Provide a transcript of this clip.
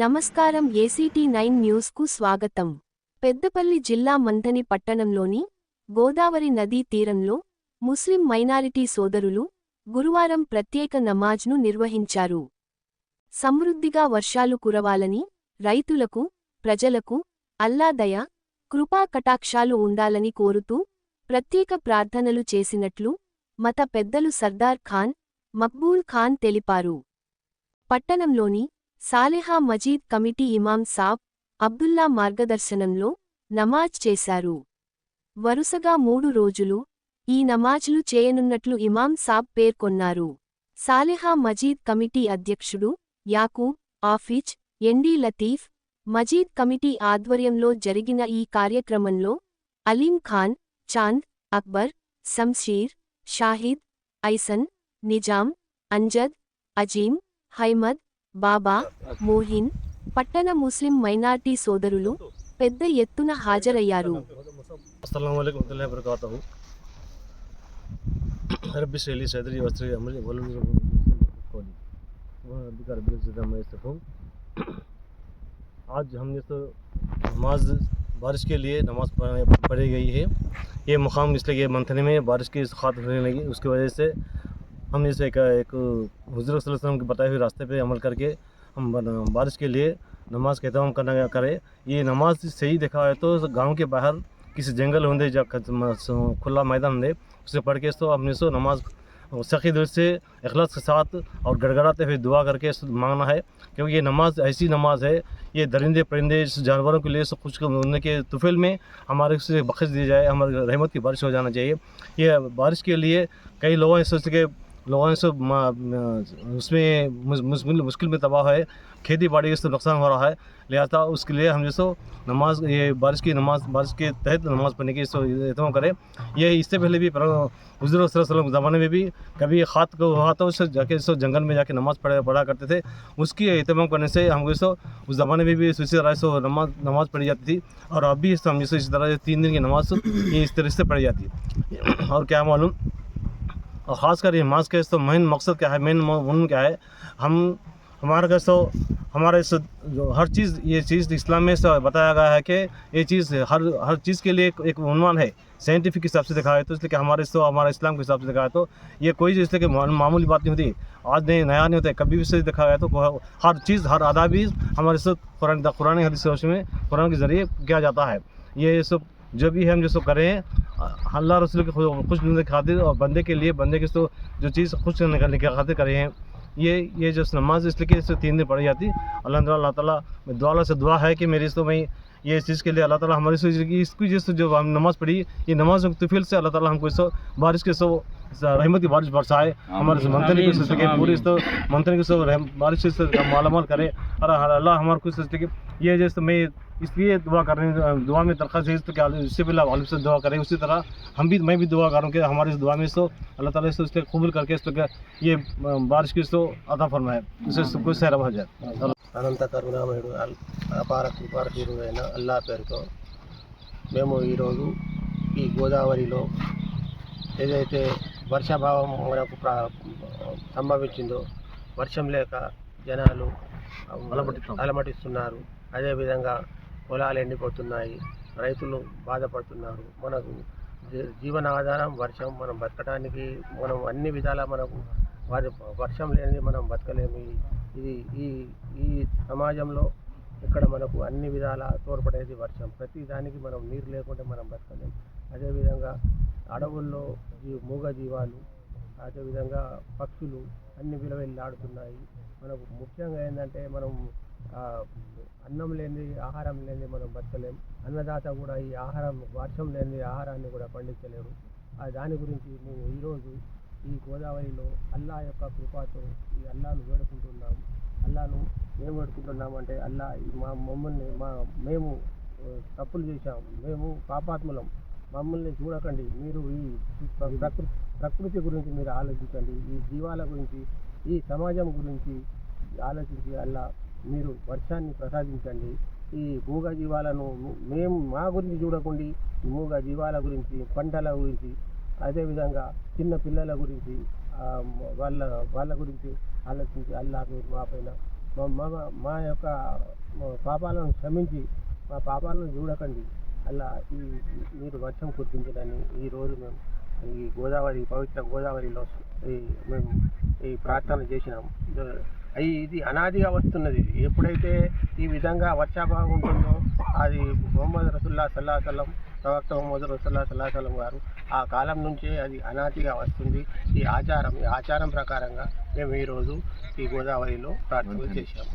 నమస్కారం ACT9 న్యూస్కు స్వాగతం. పెద్దపల్లి జిల్లా మంథని పట్టణంలోని గోదావరి నదీ తీరంలో ముస్లిం మైనారిటీ సోదరులు గురువారం ప్రత్యేక నమాజ్ను నిర్వహించారు. సమృద్ధిగా వర్షాలు కురవాలని, రైతులకు, ప్రజలకు అల్లా దయ, కృపా కటాక్షాలు ఉండాలని కోరుతూ ప్రత్యేక ప్రార్థనలు చేసినట్లు మత పెద్దలు సర్దార్ ఖాన్, మక్బూల్ ఖాన్ తెలిపారు. పట్టణంలోని సాలెహా మజీద్ కమిటీ ఇమాం సాబ్ అబ్దుల్లా మార్గదర్శనంలో నమాజ్ చేశారు. వరుసగా 3 రోజులు ఈ నమాజ్లు చేయనున్నట్లు ఇమాం సాబ్ పేర్కొన్నారు. సాలెహా మజీద్ కమిటీ అధ్యక్షుడు యాకూబ్ ఆఫీజ్, ఎండి లతీఫ్, మజీద్ కమిటీ ఆధ్వర్యంలో జరిగిన ఈ కార్యక్రమంలో అలీం ఖాన్, చాంద్, అక్బర్, శంషీర్, షాహిద్, ఐసన్, నిజాం, అంజద్, అజీం, హైమద్, బాబా, మోహిన్, పట్టణ ముస్లిం మైనార్టీ సోదరులు పెద్ద ఎత్తున హాజరయ్యారు. अस्सलाम वालेकुम वरहमतुल्लाहि वबरकातुहू। रब्बी इश्रह ली सदरी वयस्सिर ली अमरी वहलुल उक़दतम मिन लिसानी। आज हमने तो नमाज बारिश के लिए नमाज पढ़ी गई है। ये मुकाम इसलिए ये मंथने में बारिश की खातिर होने लगी, उसकी वजह से हमने इसे एक हुज़ूर सल्लल्लाहु अलैहि वसल्लम के बताए हुए रास्ते पे अमल करके हम बारिश के लिए नमाज का एहतमाम करना करें। ये नमाज सही देखा है तो गांव के बाहर किसी जंगल होंगे या खुला मैदान होंगे उसे पढ़ के तो अपने सो नमाज सखी दिल से इखलास के साथ और गड़गड़ाते हुए दुआ करके मांगना है, क्योंकि ये नमाज ऐसी नमाज है, ये दरिंदे परिंदे जानवरों के लिए कुछ होने के तुफिल में हमारे से बख्श दी जाए, हमारे रहमत की बारिश हो जाना चाहिए। ये बारिश के लिए कई लोगों ने सोच के लोगों से उसमें मुश्किल में तबाह है, खेती बाड़ी से नुकसान हो रहा है, लिहाजा उसके लिए हम जैसो नमाज ये बारिश के तहत नमाज पढ़ने की एहतमाम करें। ये इससे पहले भी हुज़ूर सल्लल्लाहु अलैहि वसल्लम के ज़माने में भी कभी खात को हुआ तो उससे जाके जंगल में जाके नमाज पढ़ा करते थे, उसकी एहतमाम करने से हमको सो उस ज़माने में भी इसी तरह से नमाज पढ़ी जाती थी और अब भी हम जैसे इसी तरह 3 दिन की नमाज ये इस तरह से पढ़ी जाती है। और क्या मालूम, और ख़ासकर ये नमाज का तो मेन मकसद क्या है, मेन मज़मून क्या है, हमारे का तो हमारे जो हर चीज़ ये चीज़ इस्लाम में से बताया गया है कि ये चीज़ हर चीज़ के लिए एक उन्वान है, साइंटिफिक हिसाब से देखा है तो इसलिए कि हमारे इस्लाम के हिसाब से देखा है तो ये कोई इसलिए कि मामूली बात नहीं होती, आज नहीं नया नहीं होता है, कभी भी से देखा गया तो हर चीज़ हर अदा भी हमारे से कुरान हदीस में कुरान के ज़रिए किया जाता है। ये सब जो भी हम जो सब करें अल्लाह रसूल के खुश होने की खातिर और बंदे के लिए बंदे के तो जो चीज़ खुश करने की खातिर करें हैं। ये जो नमाज इसलिए कि इससे 3 दिन पढ़ी जाती। अल्लाह ताला में दुआ है कि मेरी तो मैं ये चीज़ के लिए अल्लाह ताला हमारी इसकी जैसे जो हम नमाज़ पढ़ी ये नमाज के तुफिल से अल्लाह ताला हमको इसो बारिश के सो रहमत की बारिश बरसाए, हमारे मंथन की पूरी तो मंथन की सो बारिश से मालामाल करे और अल्लाह हमारे कुछ सोचते कि ये जैसे मैं इसलिए दुआ कर रहे हैं, दुआ में दरख्वास्त है तो क्या इससे पहले वालिद से दुआ करें, उसी तरह मैं भी दुआ करूँ कि हमारे इस दुआ में सो अल्लाह ताला से उसके कबूल करके इस ये बारिश की सो अता फरमाए, इससे सबको सहरा हो जाए। అనంత కరుణామయుడు అపార కృపారహితుడైన అల్లా పేరుతో మేము ఈరోజు ఈ గోదావరిలో ఏదైతే వర్షాభావం మనకు సంభవించిందో, వర్షం లేక జనాలు అలమటిస్తున్నారు, అదేవిధంగా పొలాలు ఎండిపోతున్నాయి, రైతులు బాధపడుతున్నారు. మనకు జీవనాధారం వర్షం, మనం బతకడానికి మనం అన్ని విధాలా మనకు వర్షం లేనిది మనం బతకలేము. ఇది ఈ సమాజంలో ఇక్కడ మనకు అన్ని విధాలా తోడ్పడేది వర్షం. ప్రతి దానికి మనం నీరు లేకుంటే మనం బతకలేము. అదేవిధంగా అడవుల్లో మూగ జీవాలు, అదేవిధంగా పక్షులు అన్ని విలవిల్లాడుతున్నాయి. మనకు ముఖ్యంగా ఏంటంటే మనం అన్నం లేనిది ఆహారం లేనిది మనం బతకలేం. అన్నదాత కూడా ఈ వర్షం లేనిది ఆహారాన్ని కూడా పండించలేరు. దాని గురించి మేము ఈరోజు ఈ గోదావరిలో అల్లా యొక్క కృపతో ఈ అల్లాను వేడుకుంటున్నాము. అల్లాను మేము వేడుకుంటున్నామంటే అల్లా మేము తప్పులు చేశాం, మేము పాపాత్ములం, మమ్మల్ని చూడకండి, మీరు ఈ ప్రకృతి గురించి మీరు ఆలోచించండి, ఈ జీవాల గురించి ఈ సమాజం గురించి ఆలోచించి అల్లా మీరు వర్షాన్ని ప్రసాదించండి. ఈ మూగ జీవాలను మేము మా గురించి చూడకండి, మూగ జీవాల గురించి, పంటల గురించి, అదేవిధంగా చిన్న పిల్లల గురించి వాళ్ళ గురించి ఆలోచించి అల్లాహ్ మా పైన మా యొక్క పాపాలను క్షమించి మా పాపాలను చూడకండి, అలా మీరు వర్షం కురిపించదని ఈరోజు మేము ఈ పవిత్ర గోదావరిలో మేము ఈ ప్రార్థన చేసినాం. ఇది అనాదిగా వస్తున్నది. ఎప్పుడైతే ఈ విధంగా వర్షాభావం ఉంటుందో అది మొహమ్మద్ రసూలుల్లాహ్ సల్లల్లాహు అలైహి వసల్లం ప్రవక్త మొహమ్మద్ రసూలుల్లాహ్ సల్లల్లాహు అలైహి వసల్లం గారు ఆ కాలం నుంచే అది అనాదిగా వస్తుంది. ఈ ఆచారం ప్రకారంగా మేము ఈరోజు ఈ గోదావరిలో ప్రార్థనలు చేశాము.